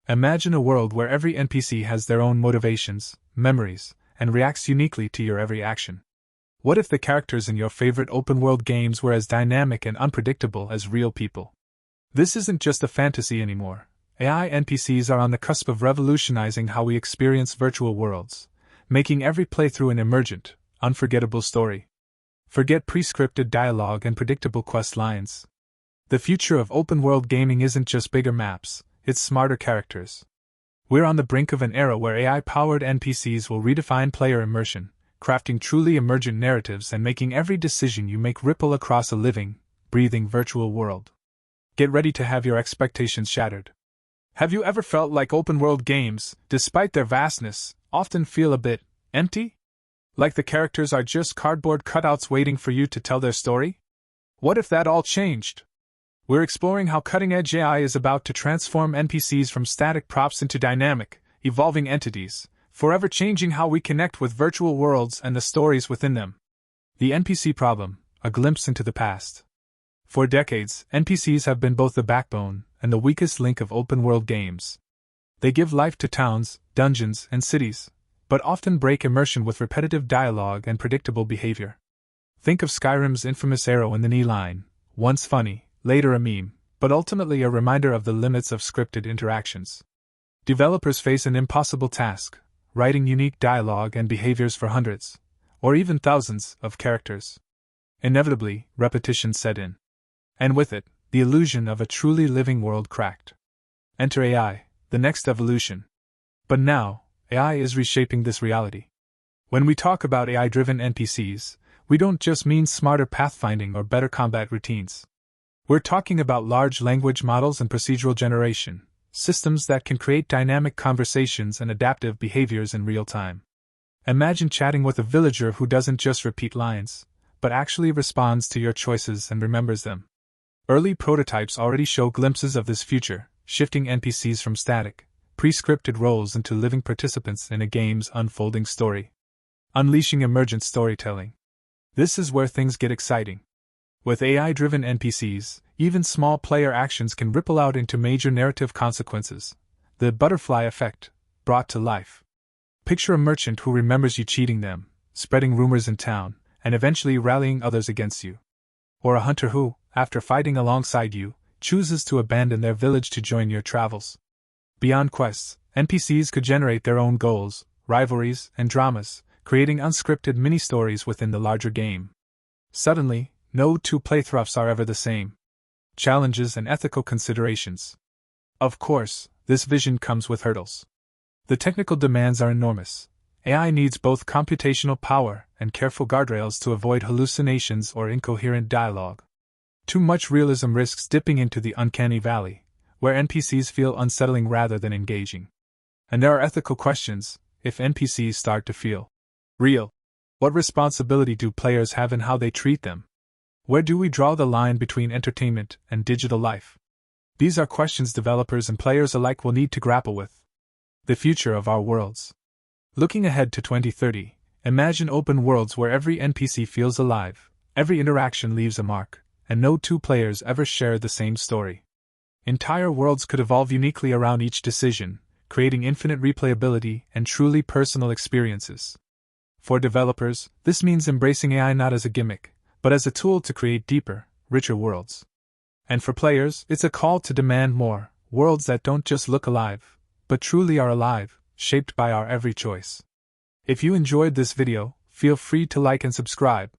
Imagine a world where every NPC has their own motivations, memories, and reacts uniquely to your every action. What if the characters in your favorite open-world games were as dynamic and unpredictable as real people? This isn't just a fantasy anymore. AI NPCs are on the cusp of revolutionizing how we experience virtual worlds, making every playthrough an emergent, unforgettable story. Forget pre-scripted dialogue and predictable quest lines. The future of open-world gaming isn't just bigger maps, it's smarter characters. We're on the brink of an era where AI-powered NPCs will redefine player immersion, crafting truly emergent narratives and making every decision you make ripple across a living, breathing virtual world. Get ready to have your expectations shattered. Have you ever felt like open-world games, despite their vastness, often feel a bit empty? Like the characters are just cardboard cutouts waiting for you to tell their story? What if that all changed? We're exploring how cutting-edge AI is about to transform NPCs from static props into dynamic, evolving entities, forever changing how we connect with virtual worlds and the stories within them. The NPC problem, a glimpse into the past. For decades, NPCs have been both the backbone and the weakest link of open-world games. They give life to towns, dungeons, and cities, but often break immersion with repetitive dialogue and predictable behavior. Think of Skyrim's infamous arrow in the knee line, once funny, later a meme, but ultimately a reminder of the limits of scripted interactions. Developers face an impossible task, writing unique dialogue and behaviors for hundreds, or even thousands, of characters. Inevitably, repetition set in. And with it, the illusion of a truly living world cracked. Enter AI, the next evolution. But now, AI is reshaping this reality. When we talk about AI-driven NPCs, we don't just mean smarter pathfinding or better combat routines. We're talking about large language models and procedural generation, systems that can create dynamic conversations and adaptive behaviors in real time. Imagine chatting with a villager who doesn't just repeat lines, but actually responds to your choices and remembers them. Early prototypes already show glimpses of this future, shifting NPCs from static, pre-scripted roles into living participants in a game's unfolding story. Unleashing emergent storytelling. This is where things get exciting. With AI-driven NPCs, even small player actions can ripple out into major narrative consequences. The butterfly effect, brought to life. Picture a merchant who remembers you cheating them, spreading rumors in town, and eventually rallying others against you. Or a hunter who, after fighting alongside you, chooses to abandon their village to join your travels. Beyond quests, NPCs could generate their own goals, rivalries, and dramas, creating unscripted mini-stories within the larger game. Suddenly, no two playthroughs are ever the same. Challenges and ethical considerations. Of course, this vision comes with hurdles. The technical demands are enormous. AI needs both computational power and careful guardrails to avoid hallucinations or incoherent dialogue. Too much realism risks dipping into the uncanny valley, where NPCs feel unsettling rather than engaging. And there are ethical questions. If NPCs start to feel real, what responsibility do players have in how they treat them? Where do we draw the line between entertainment and digital life? These are questions developers and players alike will need to grapple with. The future of our worlds. Looking ahead to 2030, imagine open worlds where every NPC feels alive, every interaction leaves a mark, and no two players ever share the same story. Entire worlds could evolve uniquely around each decision, creating infinite replayability and truly personal experiences. For developers, this means embracing AI not as a gimmick, but as a tool to create deeper, richer worlds. And for players, it's a call to demand more, worlds that don't just look alive, but truly are alive, shaped by our every choice. If you enjoyed this video, feel free to like and subscribe,